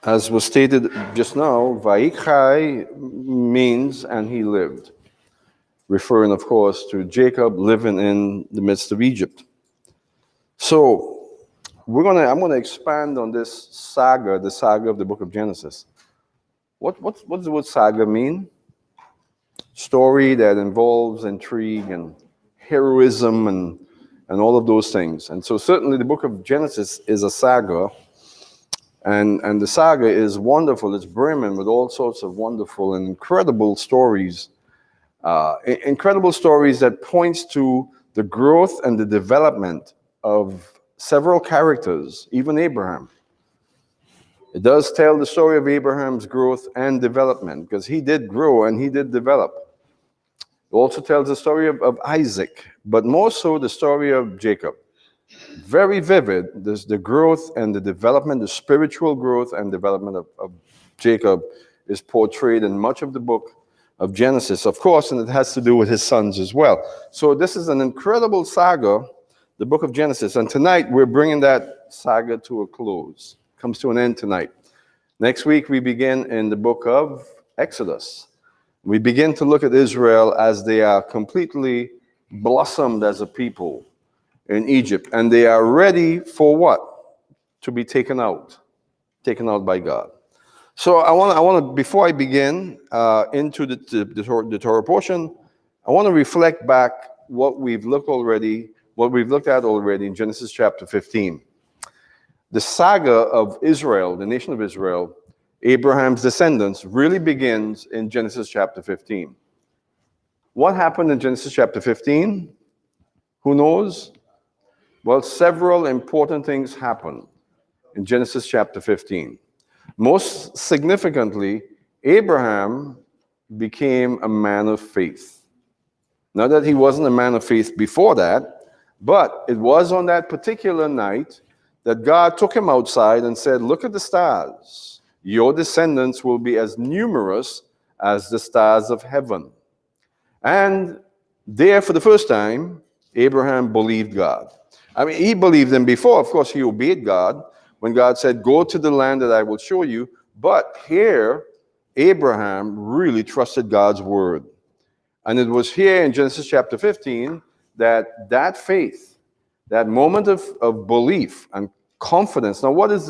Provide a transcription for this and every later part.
As was stated just now, Vayechi means "and he lived," referring, of course, to Jacob living in the midst of Egypt. So I'm gonna expand on this saga, the saga of the book of Genesis. What does the word saga mean? Story that involves intrigue and heroism and all of those things. And so certainly the book of Genesis is a saga, and the saga is wonderful. It's brimming with all sorts of wonderful and incredible stories. Incredible stories that points to the growth and the development of several characters, even Abraham. It does tell the story of Abraham's growth and development, because he did grow and he did develop. It also tells the story of Isaac, but more so the story of Jacob. Very vivid, there's the growth and the development, the spiritual growth and development of Jacob is portrayed in much of the book of Genesis, of course, and it has to do with his sons as well. So this is an incredible saga, the book of Genesis, and tonight we're bringing that saga to a close. Comes to an end tonight. Next week we begin in the book of Exodus. We begin to look at Israel as they are completely blossomed as a people in Egypt, and they are ready for what? To be taken out by God. So I want to before I begin into the Torah portion, I want to reflect back what we've looked at already in Genesis chapter 15. The saga of Israel, the nation of Israel, Abraham's descendants, really begins in Genesis chapter 15. What happened in Genesis chapter 15? Who knows? Well, several important things happen in Genesis chapter 15. Most significantly, Abraham became a man of faith. Not that he wasn't a man of faith before that, but it was on that particular night that God took him outside and said, "Look at the stars. Your descendants will be as numerous as the stars of heaven." And there, for the first time, Abraham believed God. I mean, he believed him before. Of course, he obeyed God when God said, "Go to the land that I will show you." But here, Abraham really trusted God's word. And it was here in Genesis chapter 15 that faith, that moment of belief and confidence. Now, what is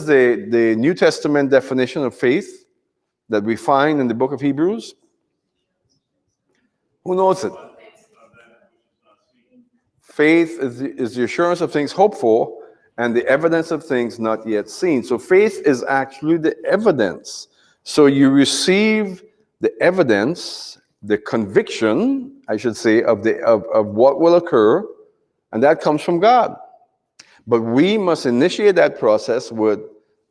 the New Testament definition of faith that we find in the book of Hebrews? Who knows it? Faith is the assurance of things hoped for and the evidence of things not yet seen. So faith is actually the evidence. So you receive the evidence, the conviction, I should say, of what will occur, and that comes from God. But we must initiate that process with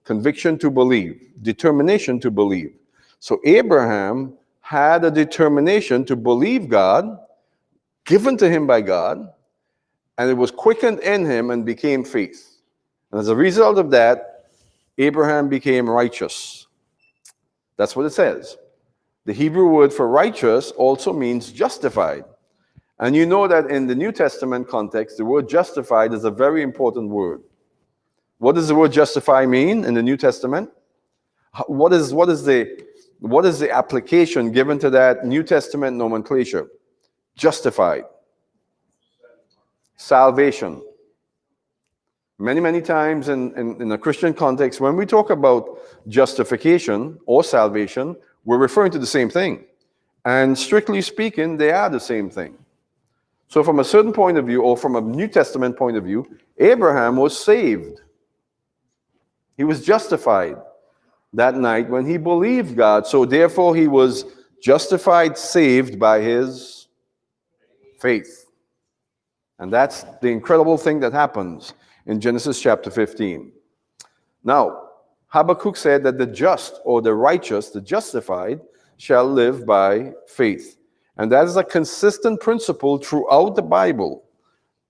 conviction to believe, determination to believe. So Abraham had a determination to believe God, given to him by God, and it was quickened in him and became faith. And as a result of that, Abraham became righteous. That's what it says. The Hebrew word for righteous also means justified. And you know that in the New Testament context, the word justified is a very important word. What does the word justify mean in the New Testament? What is the application given to that New Testament nomenclature? Justified. Salvation. Many times in a Christian context, when we talk about justification or salvation, we're referring to the same thing. And strictly speaking, they are the same thing. So from a certain point of view, or from a New Testament point of view, Abraham was saved. He was justified that night when he believed God. So therefore, he was justified, saved by his faith. And that's the incredible thing that happens in Genesis chapter 15. Now, Habakkuk said that the just or the righteous, the justified, shall live by faith. And that is a consistent principle throughout the Bible.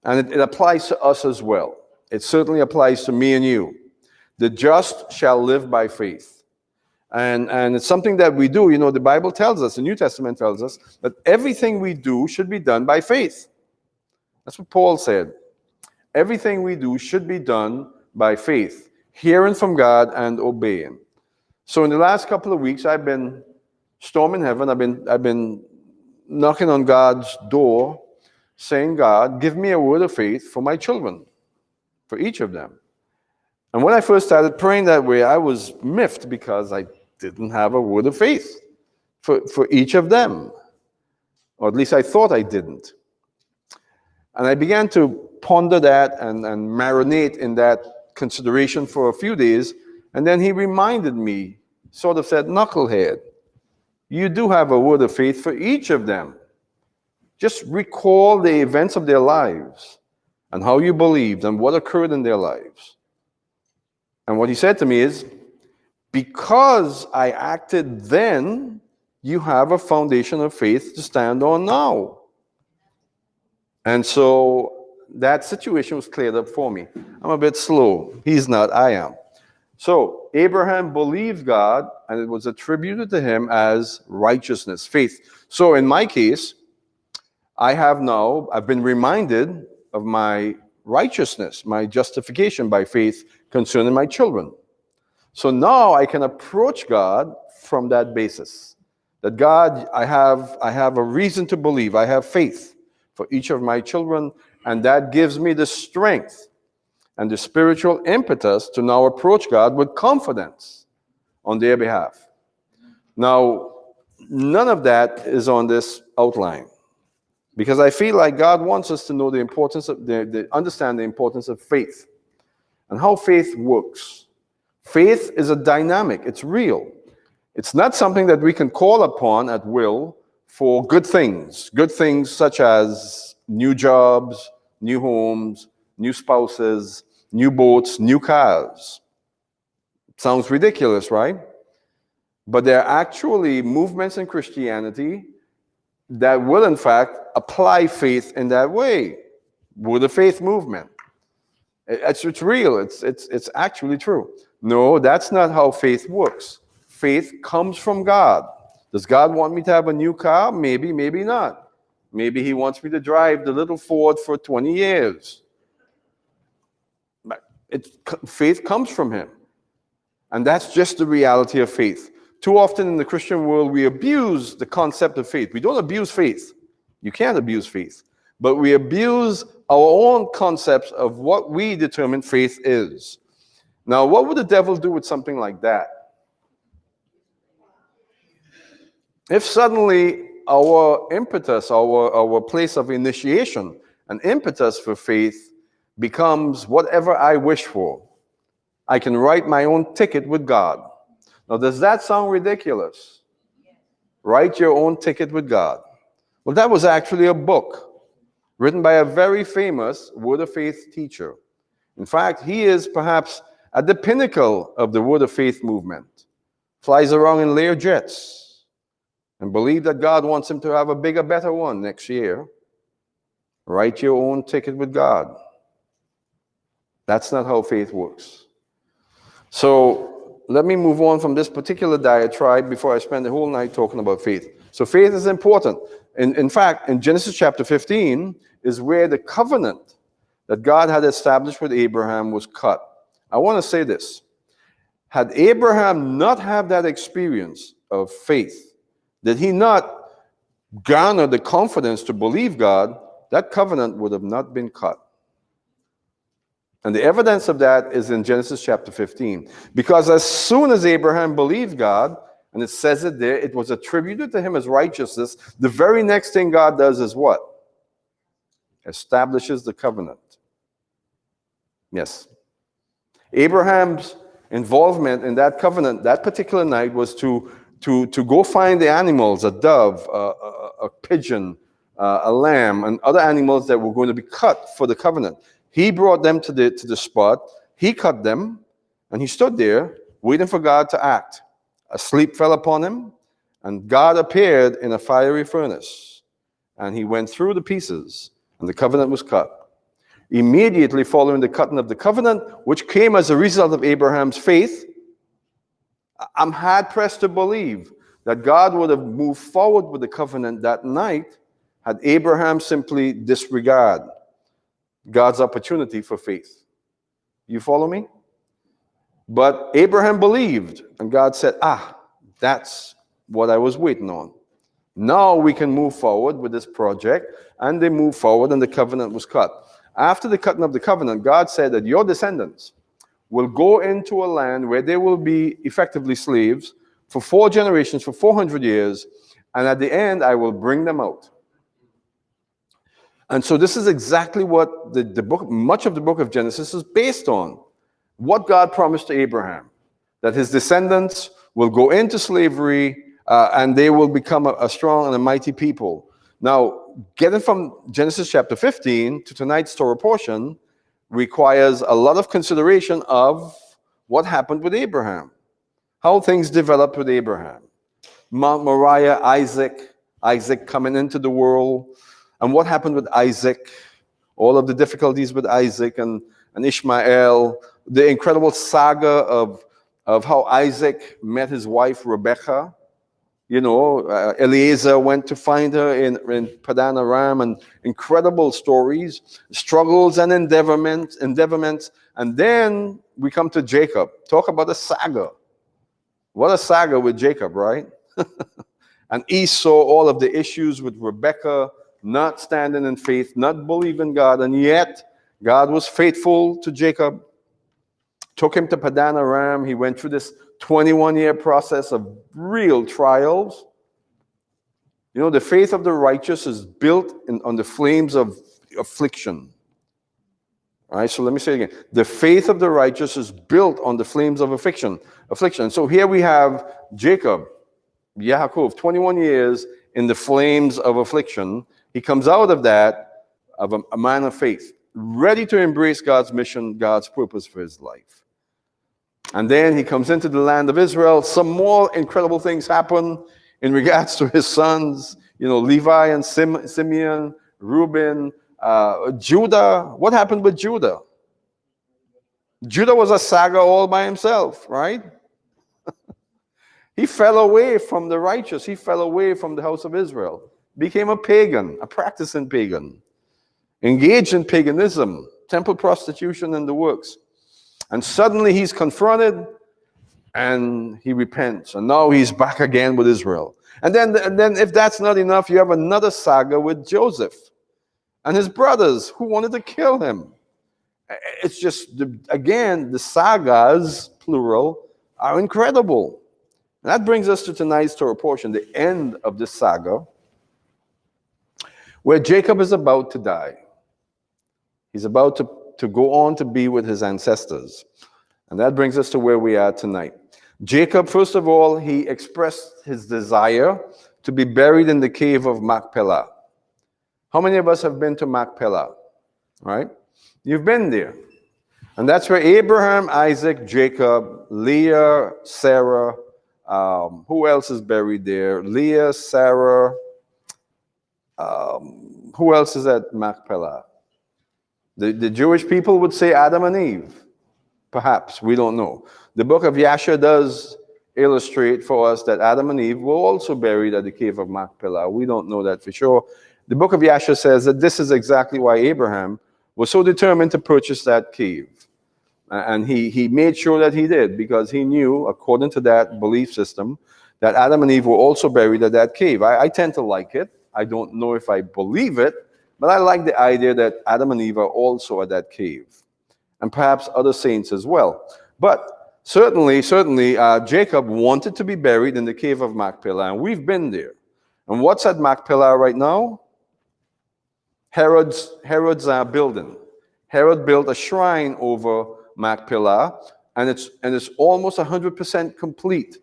And it applies to us as well. It certainly applies to me and you. The just shall live by faith. And it's something that we do. You know, the Bible tells us, the New Testament tells us, that everything we do should be done by faith. That's what Paul said. Everything we do should be done by faith. hearing from God and obeying. So in the last couple of weeks, I've been storming heaven. I've been knocking on God's door, saying, God, give me a word of faith for my children, for each of them. And when I first started praying that way, I was miffed because I didn't have a word of faith for each of them. Or at least I thought I didn't. And I began to ponder that and marinate in that consideration for a few days. And then he reminded me, sort of said, knucklehead, you do have a word of faith for each of them. Just recall the events of their lives and how you believed and what occurred in their lives. And what he said to me is, because I acted then, you have a foundation of faith to stand on now. And so that situation was cleared up for me. I'm a bit slow. He's not, I am. So Abraham believed God, and it was attributed to him as righteousness, faith. So in my case, I've been reminded of my righteousness, my justification by faith concerning my children. So now I can approach God from that basis. That God, I have a reason to believe. I have faith for each of my children, and that gives me the strength and the spiritual impetus to now approach God with confidence on their behalf. Now, none of that is on this outline, because I feel like God wants us to know the importance of, understand the importance of faith and how faith works. Faith is a dynamic, it's real. It's not something that we can call upon at will for good things such as new jobs, new homes, new spouses, new boats, new cars. Sounds ridiculous, right? But there are actually movements in Christianity that will, in fact, apply faith in that way. With the faith movement. It's real. It's actually true. No, that's not how faith works. Faith comes from God. Does God want me to have a new car? Maybe, maybe not. Maybe he wants me to drive the little Ford for 20 years. Faith comes from him. And that's just the reality of faith. Too often in the Christian world, we abuse the concept of faith. We don't abuse faith. You can't abuse faith. But we abuse our own concepts of what we determine faith is. Now, what would the devil do with something like that? If suddenly our impetus, our place of initiation, an impetus for faith becomes whatever I wish for. I can write my own ticket with God. Now, does that sound ridiculous? Write your own ticket with God. Well, that was actually a book written by a very famous Word of Faith teacher. In fact, he is perhaps at the pinnacle of the Word of Faith movement. Flies around in Lear jets and believe that God wants him to have a bigger, better one next year. Write your own ticket with God. That's not how faith works. So let me move on from this particular diatribe before I spend the whole night talking about faith. So faith is important. In fact, in Genesis chapter 15 is where the covenant that God had established with Abraham was cut. I want to say this. Had Abraham not had that experience of faith, did he not garner the confidence to believe God, that covenant would have not been cut. And the evidence of that is in Genesis chapter 15. Because as soon as Abraham believed God, and it says it there, it was attributed to him as righteousness, the very next thing God does is what? Establishes the covenant. Yes. Abraham's involvement in that covenant that particular night was to go find the animals, a dove, a pigeon, a lamb, and other animals that were going to be cut for the covenant. He brought them to the spot. He cut them, and he stood there waiting for God to act. A sleep fell upon him, and God appeared in a fiery furnace, and he went through the pieces, and the covenant was cut. Immediately following the cutting of the covenant, which came as a result of Abraham's faith, I'm hard-pressed to believe that God would have moved forward with the covenant that night had Abraham simply disregarded God's opportunity for faith. You follow me? But Abraham believed, and God said, that's what I was waiting on. Now we can move forward with this project. And they moved forward, and the covenant was cut. After the cutting of the covenant, God said that your descendants will go into a land where they will be effectively slaves for 4 generations, for 400 years, and at the end, I will bring them out. And so this is exactly what the book, much of the book of Genesis is based on. What God promised to Abraham, that his descendants will go into slavery and they will become a strong and a mighty people. Now, getting from Genesis chapter 15 to tonight's Torah portion requires a lot of consideration of what happened with Abraham, how things developed with Abraham. Mount Moriah, Isaac coming into the world, and what happened with Isaac, all of the difficulties with Isaac and Ishmael, the incredible saga of how Isaac met his wife Rebekah. You know, Eliezer went to find her in Padan-Aram, and incredible stories, struggles and endeavorments. And then we come to Jacob. Talk about a saga. What a saga with Jacob, right? And Esau, all of the issues with Rebekah, not standing in faith, not believing God, and yet God was faithful to Jacob. Took him to Padan-Aram. He went through this 21-year process of real trials. You know, the faith of the righteous is built on the flames of affliction. All right, so let me say it again. The faith of the righteous is built on the flames of affliction. So here we have Jacob, Yaakov, 21 years in the flames of affliction. He comes out of that of a man of faith, ready to embrace God's mission, God's purpose for his life. And then he comes into the land of Israel. Some more incredible things happen in regards to his sons, you know, Levi and Simeon, Reuben, Judah. What happened with Judah? Judah was a saga all by himself, right? He fell away from the righteous. He fell away from the house of Israel. Became a pagan, a practicing pagan. Engaged in paganism, temple prostitution and the works. And suddenly he's confronted and he repents. And now he's back again with Israel. And then if that's not enough, you have another saga with Joseph and his brothers who wanted to kill him. It's just, again, the sagas, plural, are incredible. And that brings us to tonight's Torah portion, the end of the saga, where Jacob is about to die. He's about to go on to be with his ancestors. And that brings us to where we are tonight. Jacob, first of all, he expressed his desire to be buried in the cave of Machpelah. How many of us have been to Machpelah? Right? You've been there. And that's where Abraham, Isaac, Jacob, Leah, Sarah, who else is buried there? Leah, Sarah, who else is at Machpelah? The Jewish people would say Adam and Eve. Perhaps, we don't know. The book of Yasha does illustrate for us that Adam and Eve were also buried at the cave of Machpelah. We don't know that for sure. The book of Yasha says that this is exactly why Abraham was so determined to purchase that cave. And he made sure that he did, because he knew, according to that belief system, that Adam and Eve were also buried at that cave. I tend to like it. I don't know if I believe it, but I like the idea that Adam and Eve are also at that cave, and perhaps other saints as well. But certainly, Jacob wanted to be buried in the cave of Machpelah, and we've been there. And what's at Machpelah right now? Herod's building. Herod built a shrine over Machpelah, and it's almost 100% complete,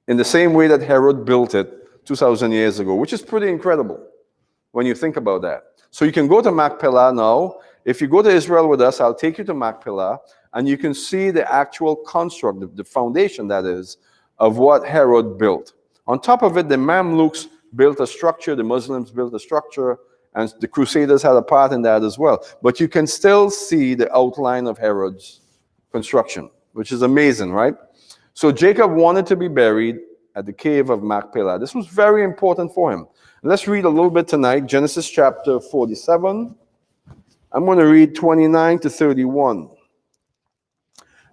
in the same way that Herod built it 2,000 years ago, which is pretty incredible when you think about that. So you can go to Machpelah now. If you go to Israel with us, I'll take you to Machpelah, and you can see the actual construct, the foundation, that is, of what Herod built. On top of it, the Mamluks built a structure, the Muslims built a structure, and the Crusaders had a part in that as well. But you can still see the outline of Herod's construction, which is amazing, right? So Jacob wanted to be buried at the cave of Machpelah. This was very important for him. Let's read a little bit tonight, Genesis chapter 47. I'm going to read 29 to 31.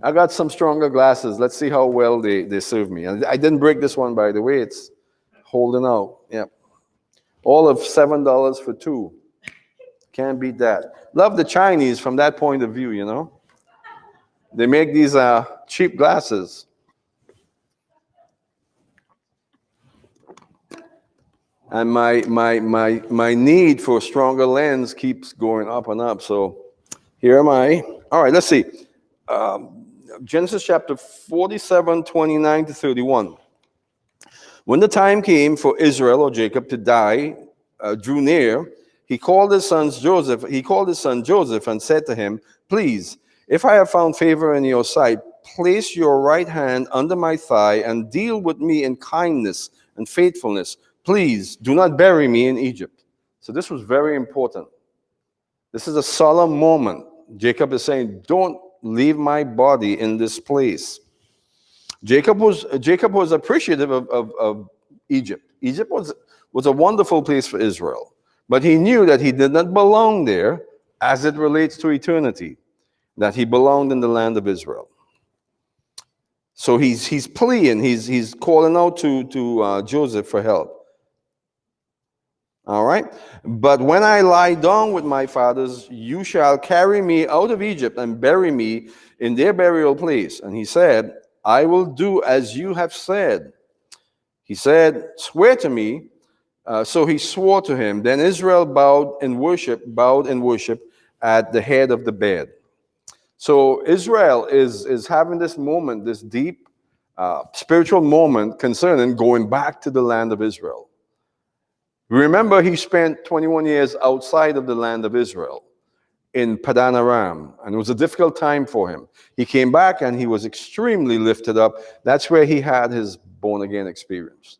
I got some stronger glasses. Let's see how well they serve me. And I didn't break this one, by the way. It's holding out. Yep. All of $7 for two. Can't beat that. Love the Chinese from that point of view, you know. They make these cheap glasses. And my need for a stronger lens keeps going up and up. So here am I. All right, let's see. Genesis chapter 47, 29 to 31. When the time came for Israel or Jacob to die, drew near, he called his son Joseph and said to him, "Please, if I have found favor in your sight, place your right hand under my thigh and deal with me in kindness and faithfulness. Please do not bury me in Egypt." So this was very important. This is a solemn moment. Jacob is saying, don't leave my body in this place. Jacob was appreciative of Egypt. Egypt was a wonderful place for Israel. But he knew that he did not belong there as it relates to eternity, that he belonged in the land of Israel. So he's pleading, he's calling out to Joseph for help. All right? "But when I lie down with my fathers, you shall carry me out of Egypt and bury me in their burial place." And he said, "I will do as you have said." He said, "Swear to me." So he swore to him. Then Israel bowed in worship at the head of the bed. So Israel is having this moment, this deep spiritual moment concerning going back to the land of Israel. Remember, he spent 21 years outside of the land of Israel in Padan-Aram, and it was a difficult time for him. He came back and he was extremely lifted up. That's where he had his born-again experience.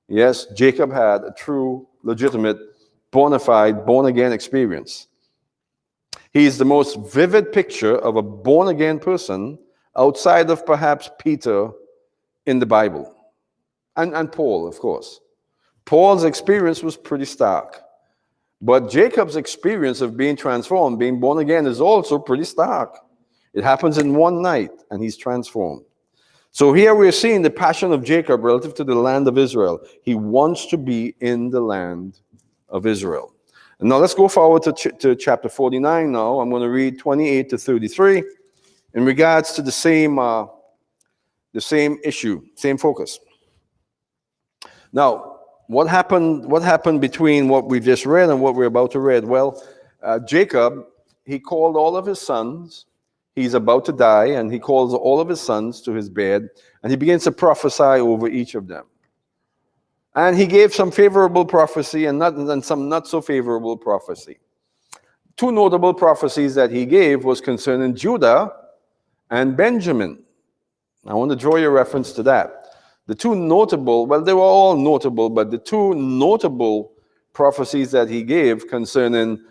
Yes, Jacob had a true, legitimate, bona fide, born-again experience. He is the most vivid picture of a born-again person outside of perhaps Peter in the Bible. And Paul, of course. Paul's experience was pretty stark. But Jacob's experience of being transformed, being born again, is also pretty stark. It happens in one night, and he's transformed. So here we're seeing the passion of Jacob relative to the land of Israel. He wants to be in the land of Israel. And now let's go forward to chapter 49 now. I'm going to read 28 to 33 in regards to the same issue, same focus. Now, what happened between what we just read and what we're about to read? Well, Jacob, he called all of his sons. He's about to die, and he calls all of his sons to his bed, and he begins to prophesy over each of them. And he gave some favorable prophecy and some not so favorable prophecy. Two notable prophecies that he gave was concerning Judah and Benjamin. I want to draw your reference to that. The two notable, well, they were all notable, but the two notable prophecies that he gave concerning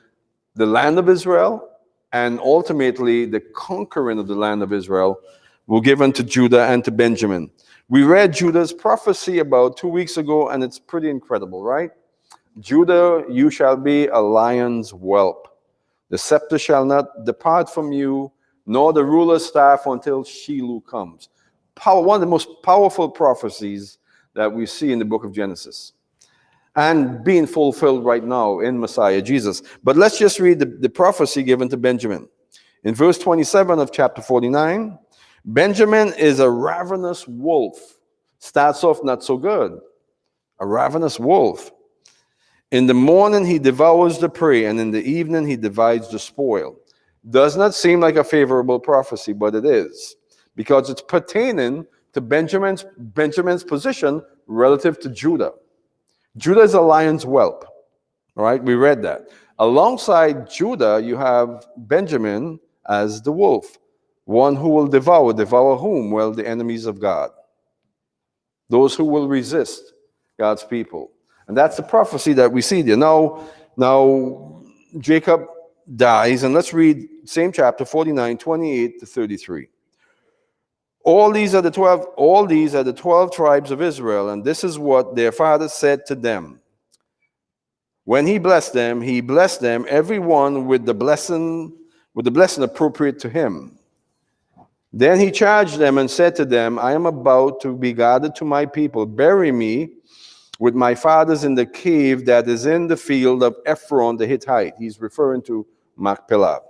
the land of Israel and ultimately the conquering of the land of Israel were given to Judah and to Benjamin. We read Judah's prophecy about 2 weeks ago, and it's pretty incredible, right? "Judah, you shall be a lion's whelp. The scepter shall not depart from you, nor the ruler's staff until Shiloh comes." One of the most powerful prophecies that we see in the book of Genesis, and being fulfilled right now in Messiah Jesus. But let's just read the prophecy given to Benjamin. In verse 27 of chapter 49, Benjamin is a ravenous wolf. Starts off not so good. A ravenous wolf. "In the morning he devours the prey, and in the evening he divides the spoil." Does not seem like a favorable prophecy, but it is, because it's pertaining to Benjamin's position relative to Judah. Judah is a lion's whelp. All right, we read that. Alongside Judah, you have Benjamin as the wolf, one who will devour. Devour whom? Well, the enemies of God. Those who will resist God's people. And that's the prophecy that we see there. Now Jacob dies, and let's read same chapter 49, 28 to 33. All these are the 12 tribes of Israel, and this is what their father said to them. When he blessed them, every one with the blessing appropriate to him. Then he charged them and said to them, I am about to be gathered to my people. Bury me with my fathers in the cave that is in the field of Ephron the Hittite. He's referring to Machpelah.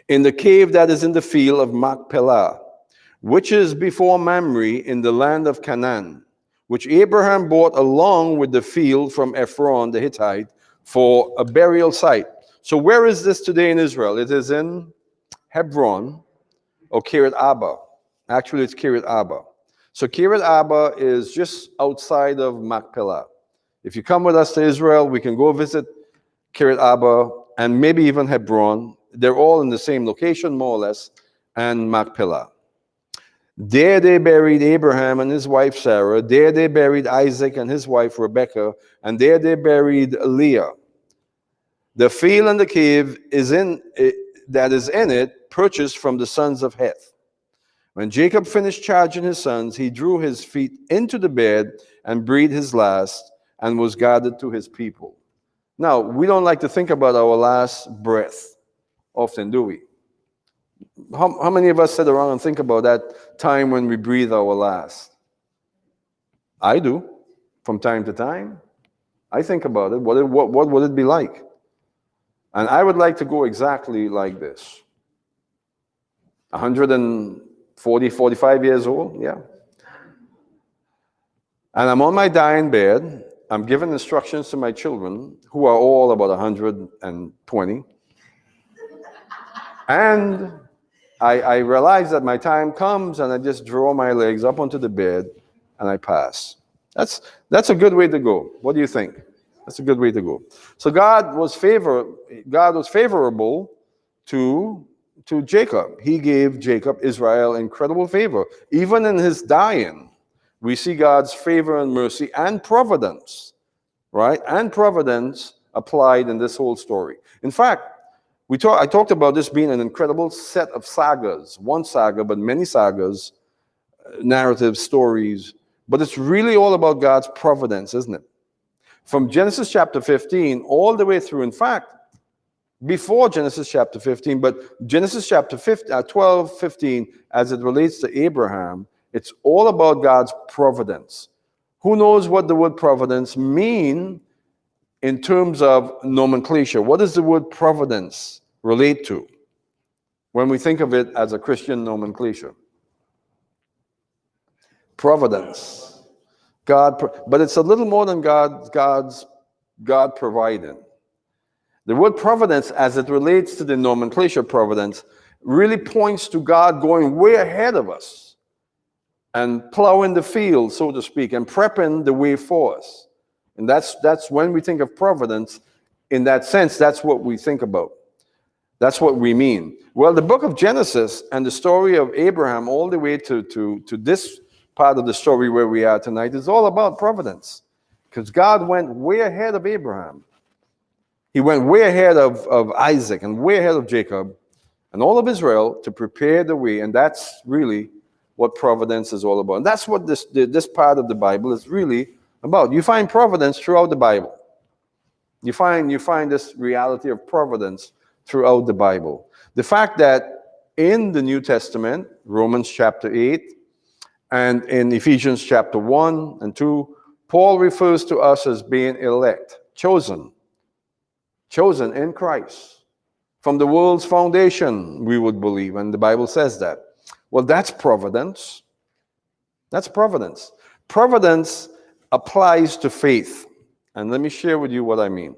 In the cave that is in the field of Machpelah, which is before Mamre in the land of Canaan, which Abraham bought along with the field from Ephron the Hittite for a burial site. So where is this today in Israel? It is in Hebron or Kiryat Arba. Actually, it's Kiryat Arba. So Kiryat Arba is just outside of Machpelah. If you come with us to Israel, we can go visit Kiryat Arba and maybe even Hebron. They're all in the same location, more or less, and Machpelah. There they buried Abraham and his wife Sarah. There they buried Isaac and his wife Rebekah. And there they buried Leah. The field and the cave that is in it, purchased from the sons of Heth. When Jacob finished charging his sons, he drew his feet into the bed and breathed his last and was gathered to his people. Now, we don't like to think about our last breath often, do we? How many of us sit around and think about that time when we breathe our last? I do, from time to time. I think about it. What would it be like? And I would like to go exactly like this. 140, 45 years old, yeah. And I'm on my dying bed. I'm giving instructions to my children, who are all about 120. And I realize that my time comes, and I just draw my legs up onto the bed, and I pass. That's a good way to go. What do you think? That's a good way to go. So God was favorable to Jacob. He gave Jacob, Israel, incredible favor. Even in his dying, we see God's favor and mercy and providence, right? And providence applied in this whole story. In fact, I talked about this being an incredible set of sagas. One saga, but many sagas, narrative stories. But it's really all about God's providence, isn't it? From Genesis chapter 15 all the way through, in fact, before Genesis chapter 15, but Genesis chapter 12, 15, as it relates to Abraham, it's all about God's providence. Who knows what the word providence mean in terms of nomenclature? What does the word providence relate to when we think of it as a Christian nomenclature? Providence. But it's a little more than God providing. The word providence, as it relates to the nomenclature providence, really points to God going way ahead of us and plowing the field, so to speak, and prepping the way for us. And that's when we think of providence, in that sense, that's what we think about. That's what we mean. Well, the book of Genesis and the story of Abraham all the way to this part of the story where we are tonight is all about providence. Because God went way ahead of Abraham. He went way ahead of Isaac and way ahead of Jacob and all of Israel to prepare the way. And that's really what providence is all about. And that's what this part of the Bible is really about. You find providence throughout the Bible. You find this reality of providence throughout the Bible. The fact that in the New Testament, Romans chapter 8, and in Ephesians chapter 1 and 2, Paul refers to us as being elect, chosen in Christ. From the world's foundation, we would believe, and the Bible says that. Well, that's providence. That's providence. Providence applies to faith. And let me share with you what I mean.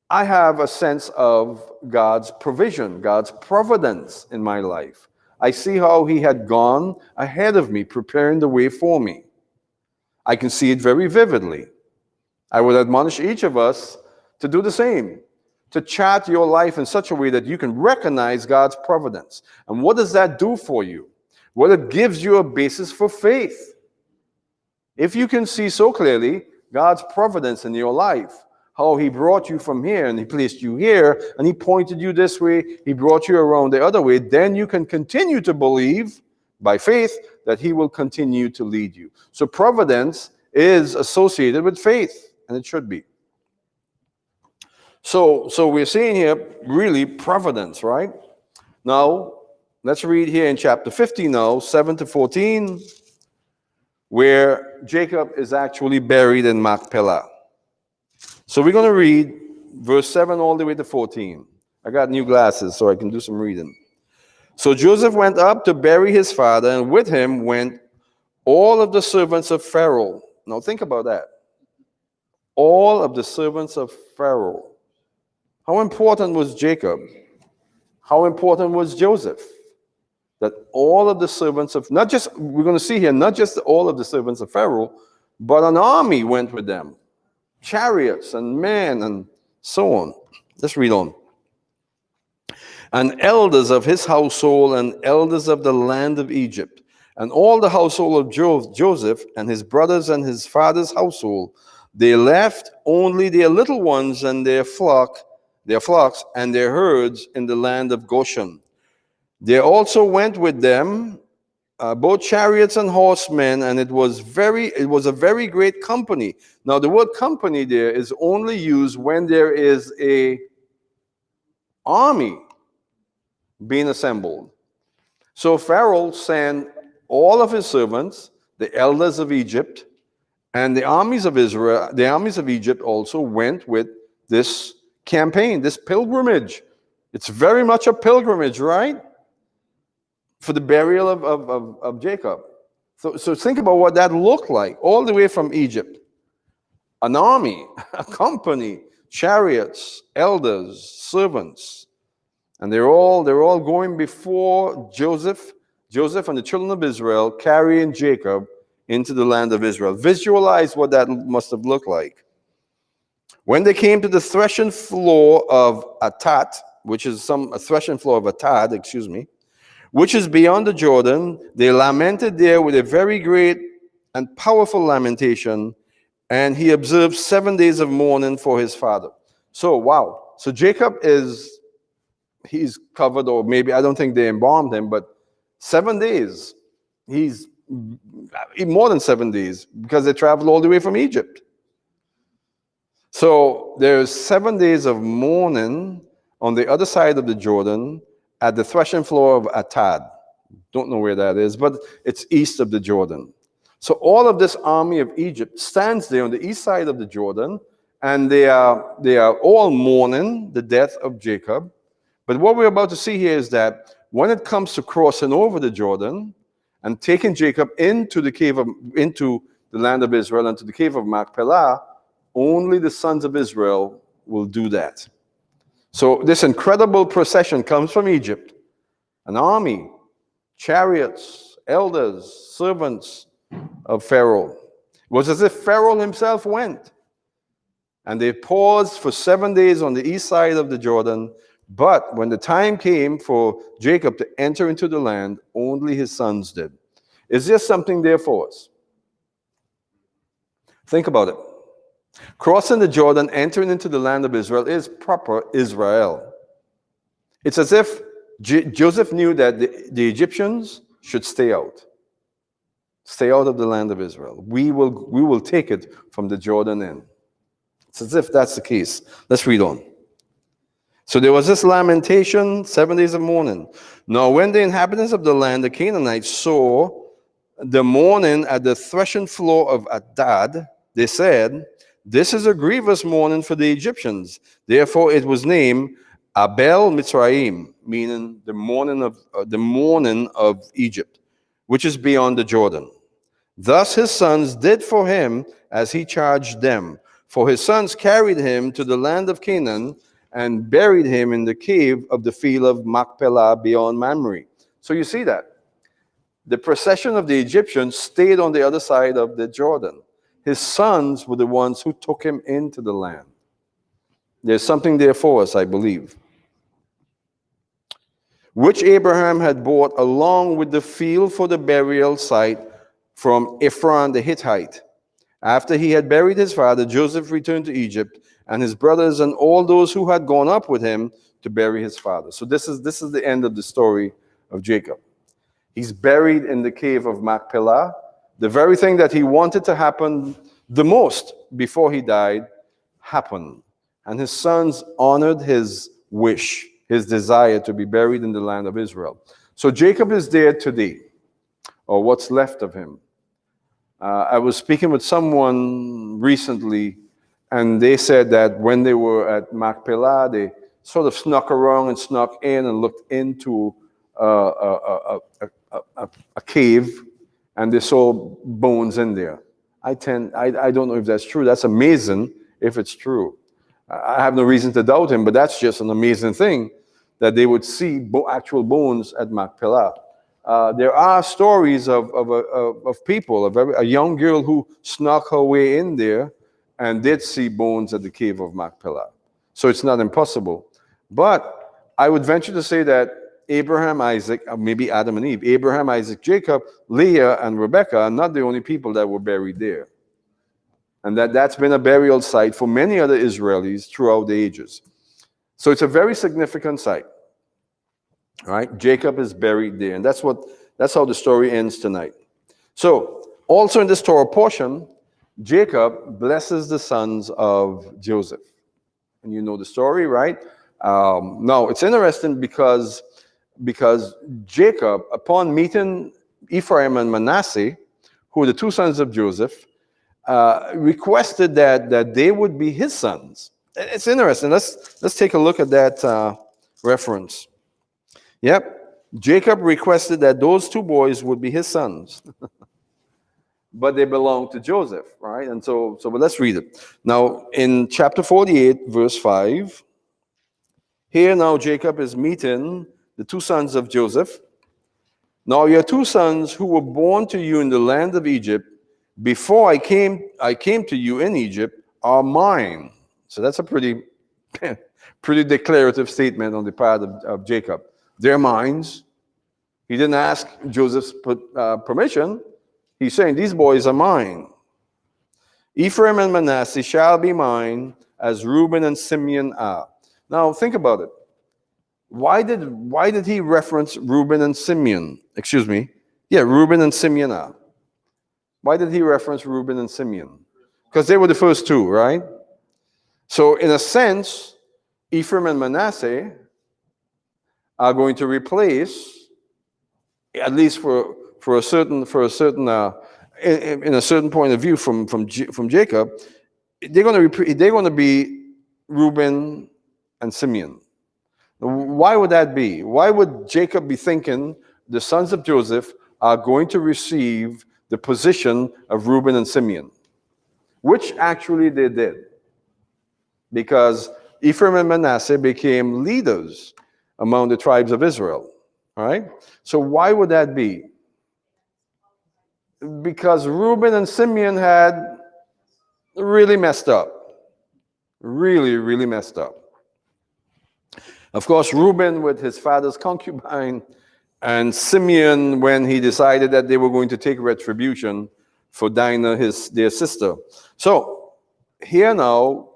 I have a sense of God's provision, God's providence in my life. I see how he had gone ahead of me, preparing the way for me. I can see it very vividly. I would admonish each of us to do the same, to chart your life in such a way that you can recognize God's providence. And what does that do for you? Well, it gives you a basis for faith. If you can see so clearly God's providence in your life, how he brought you from here and he placed you here and he pointed you this way, he brought you around the other way, then you can continue to believe by faith that he will continue to lead you. So providence is associated with faith, and it should be. So we're seeing here really providence, right? Now, Let's read here in chapter 50 now, 7 to 14, where Jacob is actually buried in Machpelah. So we're going to read verse 7 all the way to 14. I got new glasses, so I can do some reading. So Joseph went up to bury his father, and with him went all of the servants of Pharaoh. Now think about that. All of the servants of Pharaoh. How important was Jacob? How important was Joseph? That all of the servants of, not just, we're going to see here, not just all of the servants of Pharaoh, but an army went with them. Chariots and men and so on. Let's read on. And elders of his household and elders of the land of Egypt, and all the household of Joseph and his brothers and his father's household, they left only their little ones and their flocks and their herds in the land of Goshen. There also went with them both chariots and horsemen, and it was a very great company. Now the word company there is only used when there is a army being assembled. So Pharaoh sent all of his servants, the elders of Egypt, and the armies of Israel, the armies of Egypt also went with this campaign, this pilgrimage. It's very much a pilgrimage, right? For the burial of Jacob. So think about what that looked like, all the way from Egypt. An army, a company, chariots, elders, servants. And they're all going before Joseph and the children of Israel, carrying Jacob into the land of Israel. Visualize what that must have looked like. When they came to the threshing floor of Atad, which is beyond the Jordan, they lamented there with a very great and powerful lamentation, and he observed 7 days of mourning for his father. So, wow. So Jacob he's covered, or maybe, I don't think they embalmed him, but 7 days. He's more than 7 days, because they traveled all the way from Egypt. So there's 7 days of mourning on the other side of the Jordan at the threshing floor of Atad. Don't know where that is, but it's east of the Jordan. So all of this army of Egypt stands there on the east side of the Jordan, and they are all mourning the death of Jacob. But what we're about to see here is that when it comes to crossing over the Jordan and taking Jacob into the land of Israel and to the cave of Machpelah, only the sons of Israel will do that. So this incredible procession comes from Egypt, an army, chariots, elders, servants of Pharaoh. It was as if Pharaoh himself went. And they paused for 7 days on the east side of the Jordan. But when the time came for Jacob to enter into the land, only his sons did. Is there something there for us? Think about it. Crossing the Jordan, entering into the land of Israel is proper Israel. It's as if Joseph knew that the Egyptians should stay out. Stay out of the land of Israel. We will take it from the Jordan in. It's as if that's the case. Let's read on. So there was this lamentation, 7 days of mourning. Now when the inhabitants of the land, the Canaanites, saw the mourning at the threshing floor of Atad, they said, "This is a grievous mourning for the Egyptians." Therefore it was named Abel Mitzrayim, meaning the mourning of Egypt, which is beyond the Jordan. Thus his sons did for him as he charged them. For his sons carried him to the land of Canaan and buried him in the cave of the field of Machpelah beyond Mamre. So you see that. The procession of the Egyptians stayed on the other side of the Jordan. His sons were the ones who took him into the land. There's something there for us, I believe. Which Abraham had bought along with the field for the burial site from Ephron the Hittite. After he had buried his father, Joseph returned to Egypt, and his brothers and all those who had gone up with him to bury his father. So this is the end of the story of Jacob. He's buried in the cave of Machpelah. The very thing that he wanted to happen the most before he died happened. And his sons honored his wish, his desire to be buried in the land of Israel. So Jacob is there today, or what's left of him. I was speaking with someone recently, and they said that when they were at Machpelah, they sort of snuck around and snuck in and looked into a cave, and they saw bones in there. I don't know if that's true. That's amazing if it's true. I have no reason to doubt him, but that's just an amazing thing that they would see actual bones at Machpelah. There are stories of people, a young girl who snuck her way in there and did see bones at the cave of Machpelah. So it's not impossible. But I would venture to say that Abraham, Isaac, maybe Adam and Eve, Abraham, Isaac, Jacob, Leah, and Rebekah are not the only people that were buried there. And that's been a burial site for many other Israelis throughout the ages. So it's a very significant site. All right, Jacob is buried there, and that's how the story ends tonight. So, also in this Torah portion, Jacob blesses the sons of Joseph. And you know the story, right? Now, it's interesting because Jacob, upon meeting Ephraim and Manasseh, who are the two sons of Joseph, requested that they would be his sons. It's interesting. Let's take a look at that reference. Yep, Jacob requested that those two boys would be his sons, but they belonged to Joseph, right? And but let's read it. Now, in chapter 48, verse 5, here now Jacob is meeting the two sons of Joseph. Now your two sons who were born to you in the land of Egypt, before I came to you in Egypt, are mine. So that's a pretty declarative statement on the part of Jacob. They're mine. He didn't ask Joseph's permission. He's saying, these boys are mine. Ephraim and Manasseh shall be mine, as Reuben and Simeon are. Now, think about it. Why did he reference Reuben and Simeon? Excuse me. Yeah, Reuben and Simeon are. Why did he reference Reuben and Simeon? Because they were the first two, right? So, in a sense, Ephraim and Manasseh are going to replace, at least for a certain in a certain point of view from Jacob, they're going to be Reuben and Simeon. Why would that be? Why would Jacob be thinking the sons of Joseph are going to receive the position of Reuben and Simeon? Which actually they did. Because Ephraim and Manasseh became leaders among the tribes of Israel. All right? So why would that be? Because Reuben and Simeon had really messed up. Really, really messed up. Of course, Reuben with his father's concubine, and Simeon when he decided that they were going to take retribution for Dinah, their sister. So, here now,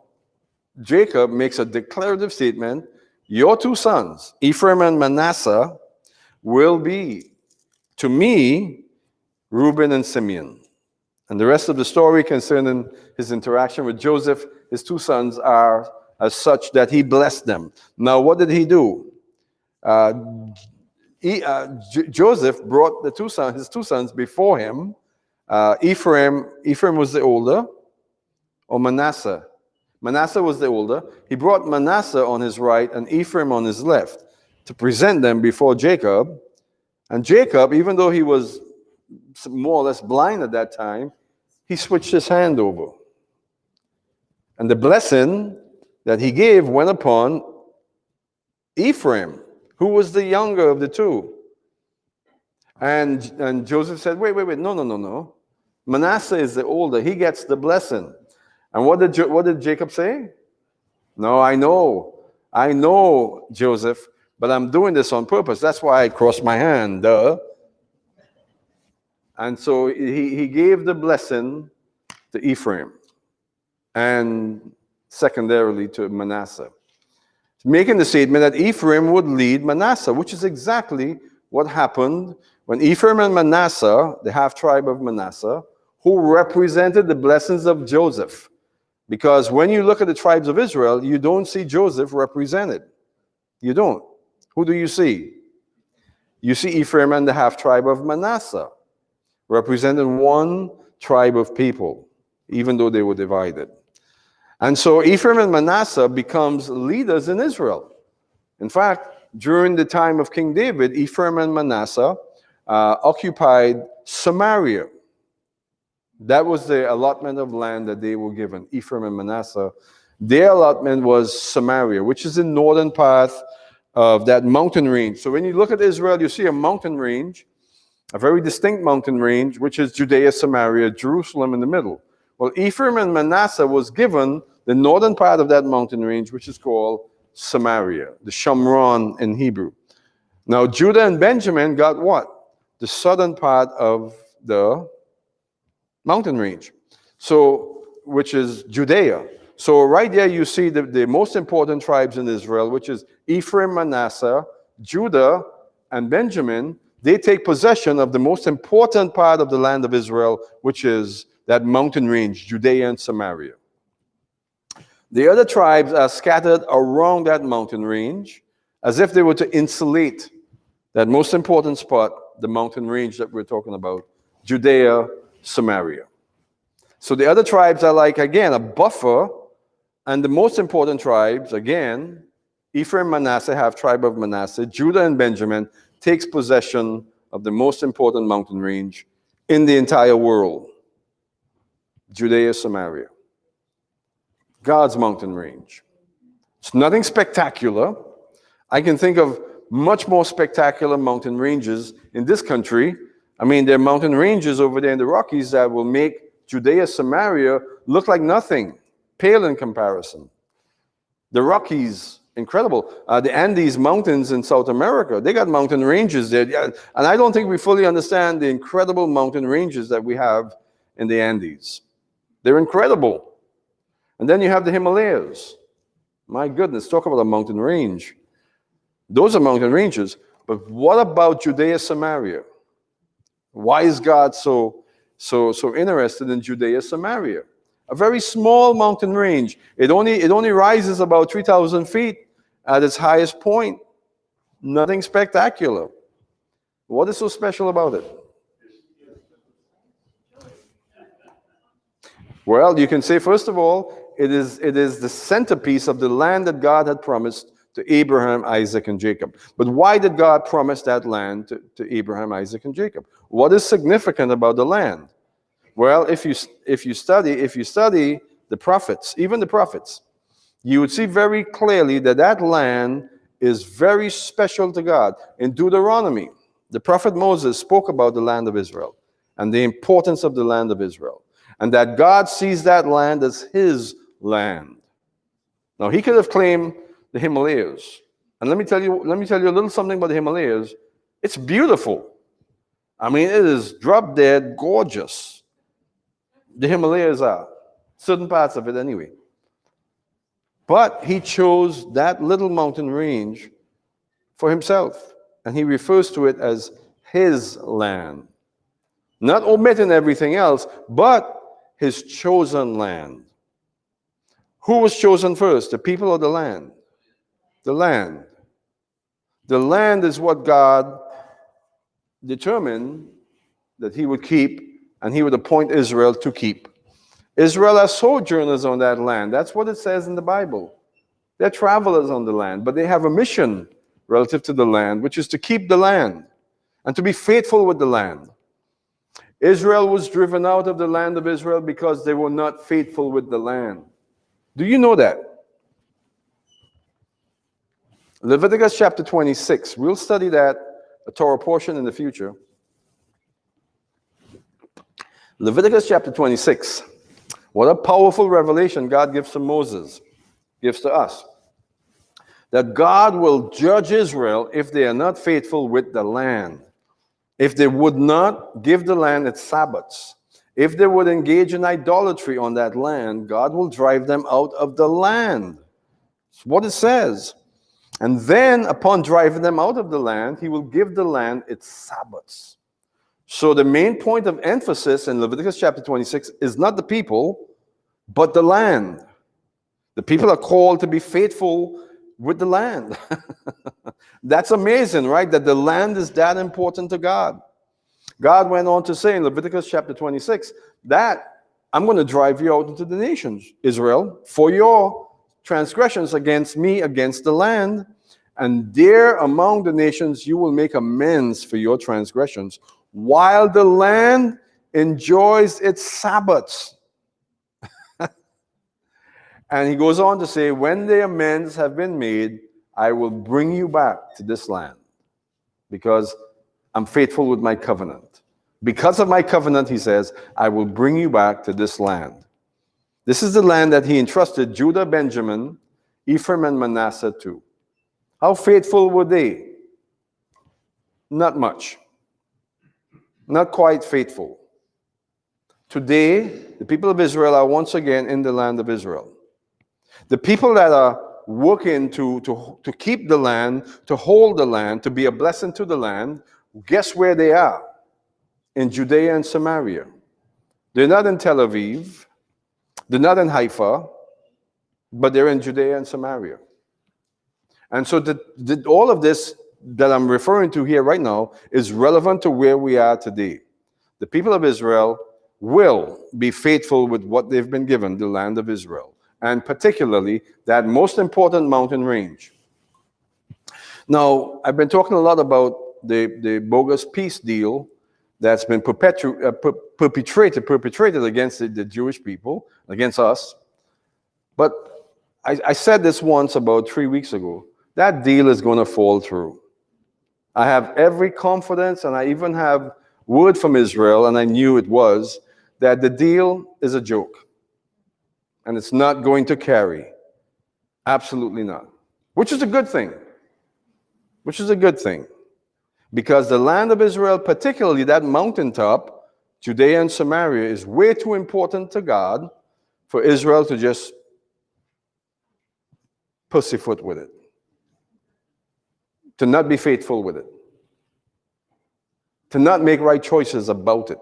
Jacob makes a declarative statement. Your two sons, Ephraim and Manasseh, will be, to me, Reuben and Simeon. And the rest of the story concerning his interaction with Joseph, his two sons are as such that he blessed them. Now, what did he do? Joseph brought his two sons before him. Ephraim was the older, or Manasseh. Manasseh was the older. He brought Manasseh on his right and Ephraim on his left to present them before Jacob. And Jacob, even though he was more or less blind at that time, he switched his hand over. And the blessing that he gave went upon Ephraim, who was the younger of the two. And Joseph said, wait, no. Manasseh is the older. He gets the blessing. And what did Jacob say? No, I know, Joseph, but I'm doing this on purpose. That's why I crossed my hand, duh. And so he gave the blessing to Ephraim and secondarily to Manasseh, making the statement that Ephraim would lead Manasseh, which is exactly what happened when Ephraim and Manasseh, the half-tribe of Manasseh, who represented the blessings of Joseph. Because when you look at the tribes of Israel, you don't see Joseph represented. You don't. Who do you see? you see Ephraim and the half-tribe of Manasseh, representing one tribe of people, even though they were divided. And so Ephraim and Manasseh becomes leaders in Israel. In fact, during the time of King David, Ephraim and Manasseh occupied Samaria. That was the allotment of land that they were given, Ephraim and Manasseh. Their allotment was Samaria, which is the northern part of that mountain range. So when you look at Israel, you see a mountain range, a very distinct mountain range, which is Judea, Samaria, Jerusalem in the middle. Well, Ephraim and Manasseh was given the northern part of that mountain range, which is called Samaria, the Shomron in Hebrew. Now, Judah and Benjamin got what? The southern part of the mountain range, so which is Judea. So right there you see the most important tribes in Israel, which is Ephraim, Manasseh, Judah, and Benjamin. They take possession of the most important part of the land of Israel, which is that mountain range, Judea and Samaria. The other tribes are scattered around that mountain range as if they were to insulate that most important spot, the mountain range that we're talking about, Judea, Samaria. So the other tribes are like, again, a buffer, and the most important tribes, again, Ephraim, Manasseh, half-tribe of Manasseh, Judah and Benjamin, takes possession of the most important mountain range in the entire world, Judea, Samaria. God's mountain range. It's nothing spectacular. I can think of much more spectacular mountain ranges in this country. I mean, there are mountain ranges over there in the Rockies that will make Judea, Samaria look like nothing, pale in comparison. The Rockies, incredible. The Andes Mountains in South America, they got mountain ranges there. And I don't think we fully understand the incredible mountain ranges that we have in the Andes. They're incredible. And then you have the Himalayas. My goodness, talk about a mountain range. Those are mountain ranges. But what about Judea, Samaria? Why is God so interested in Judea, Samaria? A very small mountain range. It only rises about 3,000 feet at its highest point. Nothing spectacular. What is so special about it? Well, you can say, first of all, it is the centerpiece of the land that God had promised to Abraham, Isaac, and Jacob. But why did God promise that land to Abraham, Isaac, and Jacob? What is significant about the land? Well, if you study the prophets, even the prophets, you would see very clearly that land is very special to God. In Deuteronomy, the prophet Moses spoke about the land of Israel and the importance of the land of Israel, and that God sees that land as his land. Now, he could have claimed the Himalayas. And let me tell you a little something about the Himalayas. It's beautiful. I mean, it is drop dead gorgeous. The Himalayas are. Certain parts of it anyway. But he chose that little mountain range for himself. And he refers to it as his land. Not omitting everything else, but his chosen land. Who was chosen first, the people or the land? The land. The land is what God determined that he would keep, and he would appoint Israel to keep. Israel are sojourners on that land. That's what it says in the Bible. They're travelers on the land, but they have a mission relative to the land, which is to keep the land and to be faithful with the land. Israel was driven out of the land of Israel because they were not faithful with the land. Do you know that? Leviticus chapter 26. We'll study that, a Torah portion in the future. Leviticus chapter 26. What a powerful revelation God gives to Moses, gives to us. That God will judge Israel if they are not faithful with the land. If they would not give the land its Sabbaths. If they would engage in idolatry on that land, God will drive them out of the land. That's what it says. And then, upon driving them out of the land, he will give the land its Sabbaths. So the main point of emphasis in Leviticus chapter 26 is not the people, but the land. The people are called to be faithful with the land. That's amazing, right? That the land is that important to God. God went on to say in Leviticus chapter 26 that I'm going to drive you out into the nations, Israel, for your transgressions against me, against the land. And there among the nations you will make amends for your transgressions, while the land enjoys its Sabbaths. And he goes on to say, when the amends have been made, I will bring you back to this land, because I'm faithful with my covenant. Because of my covenant, he says, I will bring you back to this land. This is the land that he entrusted Judah, Benjamin, Ephraim, and Manasseh to. How faithful were they? Not much. Not quite faithful. Today, the people of Israel are once again in the land of Israel. The people that are working to keep the land, to hold the land, to be a blessing to the land, guess where they are? In Judea and Samaria. They're not in Tel Aviv. They're not in Haifa. But they're in Judea and Samaria. And so all of this that I'm referring to here right now is relevant to where we are today. The people of Israel will be faithful with what they've been given, the land of Israel, and particularly that most important mountain range. Now, I've been talking a lot about the bogus peace deal that's been perpetrated against the Jewish people, against us. But I said this once about 3 weeks ago. That deal is going to fall through. I have every confidence, and I even have word from Israel, and I knew it was, that the deal is a joke. And it's not going to carry. Absolutely not. Which is a good thing. Which is a good thing. Because the land of Israel, particularly that mountaintop, Judea and Samaria, is way too important to God for Israel to just pussyfoot with it. To not be faithful with it. To not make right choices about it.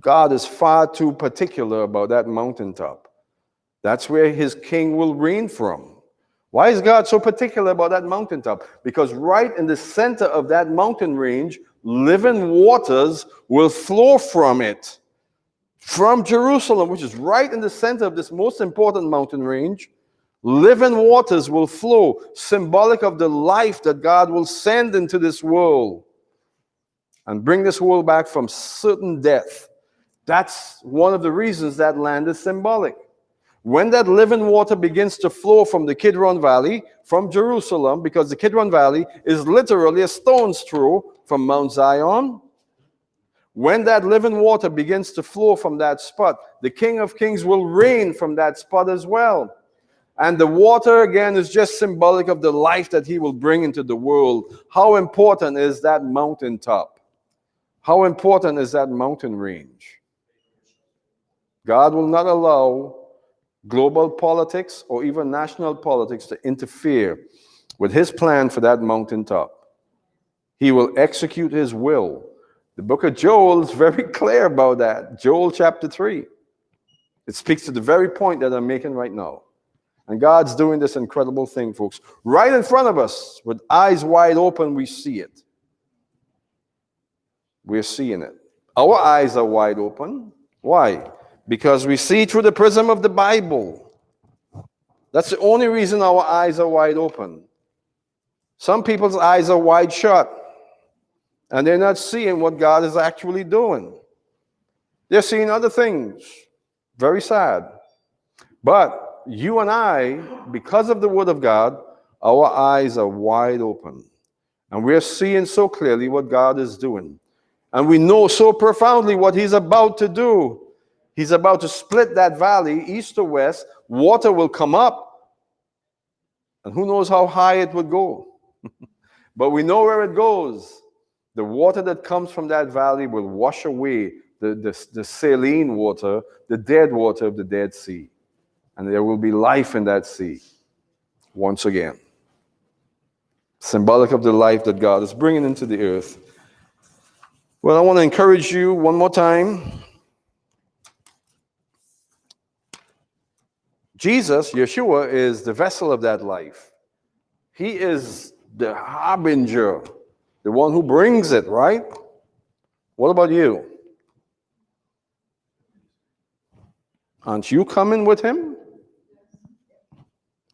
God is far too particular about that mountaintop. That's where his king will reign from. Why is God so particular about that mountaintop? Because right in the center of that mountain range, living waters will flow from it. From Jerusalem, which is right in the center of this most important mountain range, living waters will flow, symbolic of the life that God will send into this world and bring this world back from certain death. That's one of the reasons that land is symbolic. When that living water begins to flow from the Kidron Valley, from Jerusalem, because the Kidron Valley is literally a stone's throw from Mount Zion. When that living water begins to flow from that spot, the King of Kings will reign from that spot as well. And the water, again, is just symbolic of the life that he will bring into the world. How important is that mountaintop? How important is that mountain range? God will not allow global politics or even national politics to interfere with his plan for that mountaintop. He will execute his will. The book of Joel is very clear about that. Joel chapter 3. It speaks to the very point that I'm making right now. And God's doing this incredible thing, folks. Right in front of us, with eyes wide open, we see it. We're seeing it. Our eyes are wide open. Why? Because we see through the prism of the Bible. That's the only reason our eyes are wide open. Some people's eyes are wide shut, and they're not seeing what God is actually doing. They're seeing other things. Very sad. But you and I, because of the Word of God, our eyes are wide open. And we're seeing so clearly what God is doing. And we know so profoundly what he's about to do. He's about to split that valley, east to west. Water will come up. And who knows how high it would go. But we know where it goes. The water that comes from that valley will wash away the saline water, the dead water of the Dead Sea. And there will be life in that sea once again. Symbolic of the life that God is bringing into the earth. Well, I want to encourage you one more time. Jesus, Yeshua, is the vessel of that life. He is the harbinger, the one who brings it, right? What about you? Aren't you coming with him?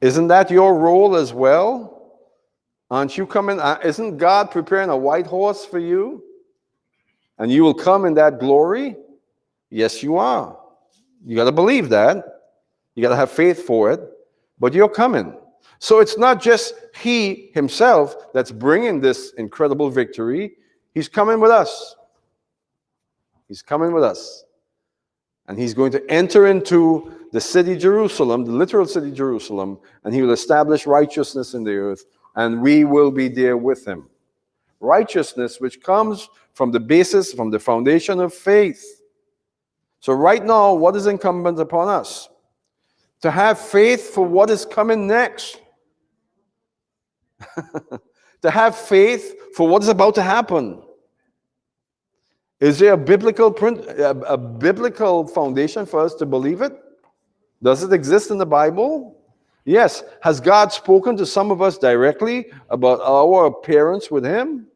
Isn't that your role as well? Aren't you coming? Isn't God preparing a white horse for you? And you will come in that glory? Yes, you are. You got to believe that. You got to have faith for it. But you're coming. So it's not just he himself that's bringing this incredible victory. He's coming with us. He's coming with us. And he's going to enter into the city Jerusalem, the literal city Jerusalem, and he will establish righteousness in the earth, and we will be there with him. Righteousness which comes from the basis, from the foundation of faith. So right now, what is incumbent upon us? To have faith for what is coming next. To have faith for what is about to happen. Is there a biblical foundation for us to believe it? Does it exist in the Bible? Yes. Has God spoken to some of us directly about our appearance with him?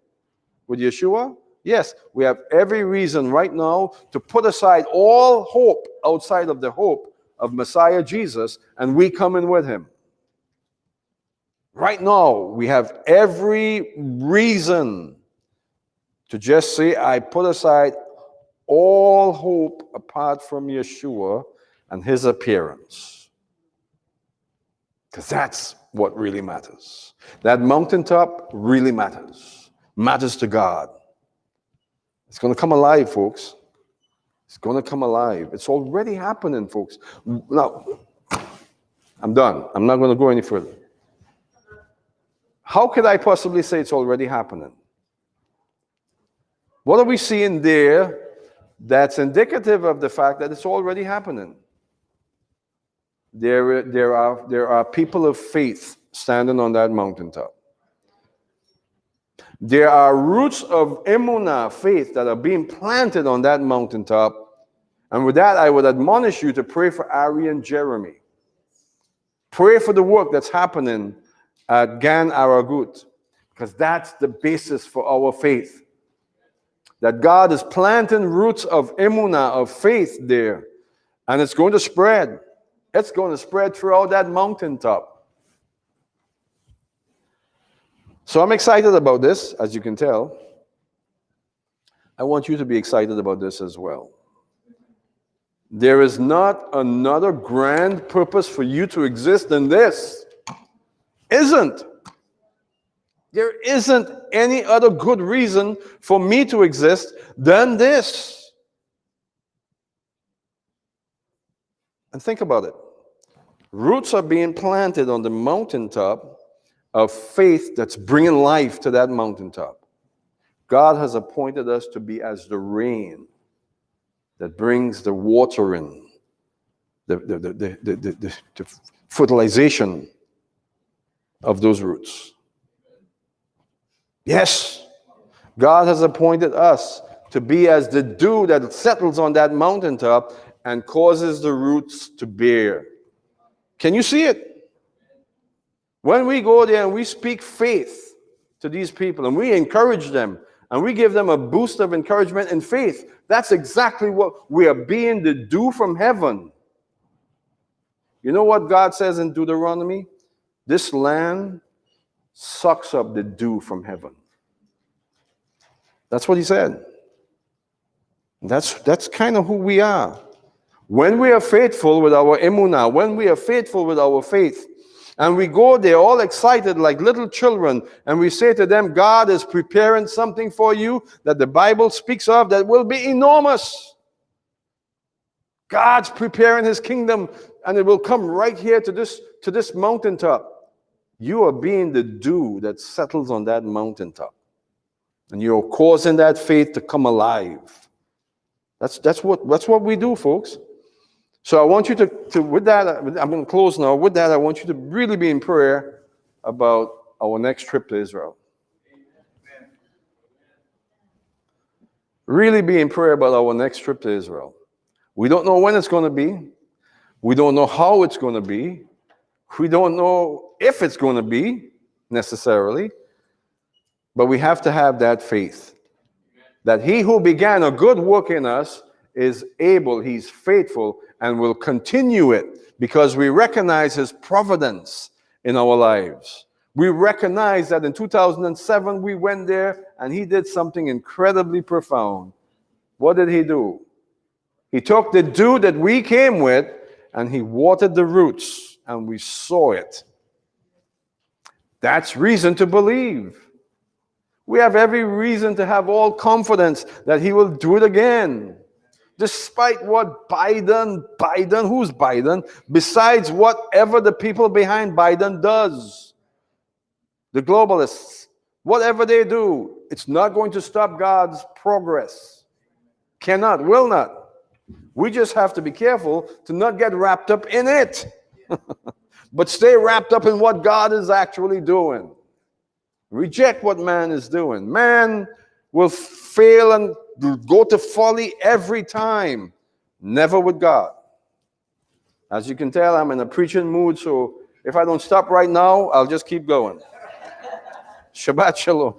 With Yeshua? Yes. We have every reason right now to put aside all hope outside of the hope of Messiah Jesus, and we come in with him. Right now, we have every reason to just say, I put aside all hope apart from Yeshua and his appearance. Because that's what really matters. That mountaintop really matters. Matters to God. It's going to come alive, folks. It's going to come alive. It's already happening, folks. Now, I'm done. I'm not going to go any further. How could I possibly say it's already happening? What are we seeing there that's indicative of the fact that it's already happening? There are people of faith standing on that mountaintop. There are roots of emunah, faith, that are being planted on that mountaintop. And with that, I would admonish you to pray for Ari and Jeremy. Pray for the work that's happening at Gan Aragut, because that's the basis for our faith. That God is planting roots of emunah, of faith there. And it's going to spread. It's going to spread throughout that mountaintop. So I'm excited about this, as you can tell. I want you to be excited about this as well. There is not another grand purpose for you to exist than this. Isn't. There isn't any other good reason for me to exist than this. And think about it. Roots are being planted on the mountaintop of faith that's bringing life to that mountaintop. God has appointed us to be as the rain that brings the watering, the fertilization of those roots. Yes, God has appointed us to be as the dew that settles on that mountaintop and causes the roots to bear. Can you see it? When we go there and we speak faith to these people and we encourage them and we give them a boost of encouragement and faith, that's exactly what we are being the dew from heaven. You know what God says in Deuteronomy? This land sucks up the dew from heaven. That's what he said. That's kind of who we are. When we are faithful with our emunah, when we are faithful with our faith, and we go there all excited like little children, and we say to them, God is preparing something for you that the Bible speaks of that will be enormous. God's preparing his kingdom, and it will come right here to this mountaintop. You are being the dew that settles on that mountaintop. And you're causing that faith to come alive. That's what we do, folks. So I want you to with that, I'm going to close now. With that, I want you to really be in prayer about our next trip to Israel. Amen. Really be in prayer about our next trip to Israel. We don't know when it's going to be. We don't know how it's going to be. We don't know if it's going to be. necessarily, but we have to have that faith that he who began a good work in us is able, he's faithful, and will continue it because we recognize his providence in our lives. We recognize that in 2007 we went there and he did something incredibly profound. What did he do? He took the dew that we came with and he watered the roots and we saw it. That's reason to believe. We have every reason to have all confidence that he will do it again. Despite what Biden, who's Biden? Besides whatever the people behind Biden does. The globalists, whatever they do, it's not going to stop God's progress. Cannot, will not. We just have to be careful to not get wrapped up in it. But stay wrapped up in what God is actually doing. Reject what man is doing. Man will fail and go to folly every time. Never with God. As you can tell, I'm in a preaching mood, so if I don't stop right now, I'll just keep going. Shabbat shalom.